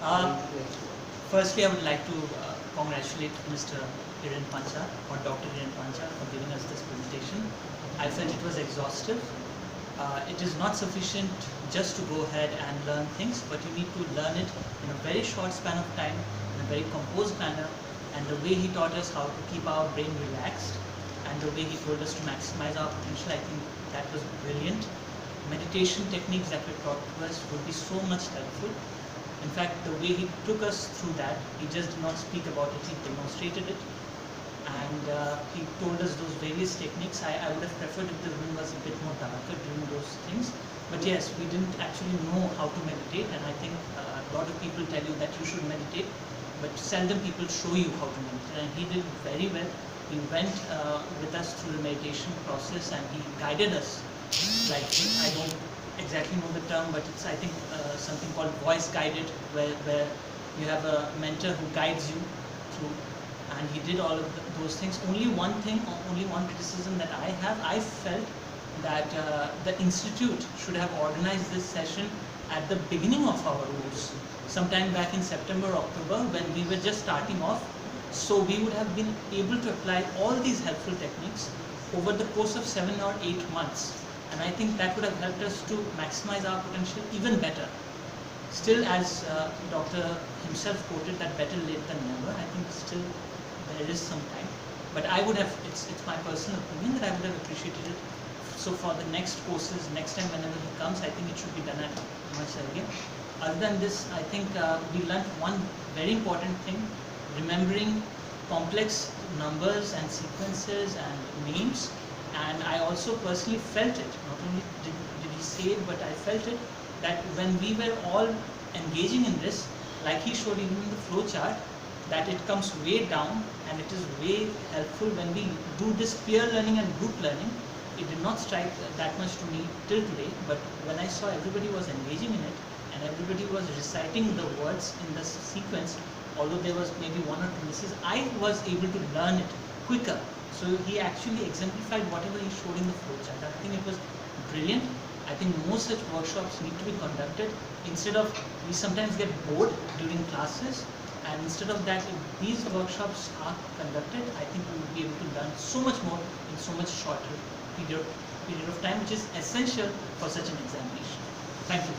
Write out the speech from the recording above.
Uh, Firstly, I would like to congratulate Mr. Hiren Pancha or Dr. Hiren Pancha for giving us this presentation. I felt it was exhaustive. It is not sufficient just to go ahead and learn things, but you need to learn it in a very short span of time, in a very composed manner, and the way he taught us how to keep our brain relaxed, and the way he told us to maximize our potential, I think that was brilliant. Meditation techniques that were taught to us would be so much helpful. In fact, the way he took us through that, he just did not speak about it, he demonstrated it. And he told us those various techniques. I would have preferred if the room was a bit more darker during those things. But yes, we didn't actually know how to meditate, and I think a lot of people tell you that you should meditate, but seldom people show you how to meditate. And he did very well. He went with us through the meditation process, and he guided us. Like, I don't exactly know the term, but it's, I think, something called voice guided, where you have a mentor who guides you through, and he did all of those things. Only one thing, only one criticism that I have, I felt that the institute should have organized this session at the beginning of our course, sometime back in September, October, when we were just starting off, so we would have been able to apply all these helpful techniques over the course of 7 or 8 months. And I think that would have helped us to maximize our potential even better. Still, as Doctor himself quoted, that better late than never. I think still there is some time. But I would have, it's my personal opinion that I would have appreciated it. So for the next courses, next time whenever he comes, I think it should be done at much earlier. Other than this, I think we learned one very important thing, remembering complex numbers and sequences and names. And I also personally felt it, not only did he say it, but I felt it, that when we were all engaging in this, like he showed even in the flow chart, that it comes way down and it is way helpful when we do this peer learning and group learning. It did not strike that much to me till today, but when I saw everybody was engaging in it and everybody was reciting the words in the sequence, although there was maybe 1 or 2 misses, I was able to learn it quicker. So he actually exemplified whatever he showed in the flowchart. I think it was brilliant. I think more such workshops need to be conducted. Instead of, we sometimes get bored during classes, and instead of that, if these workshops are conducted, I think we will be able to learn so much more in so much shorter period of time, which is essential for such an examination. Thank you.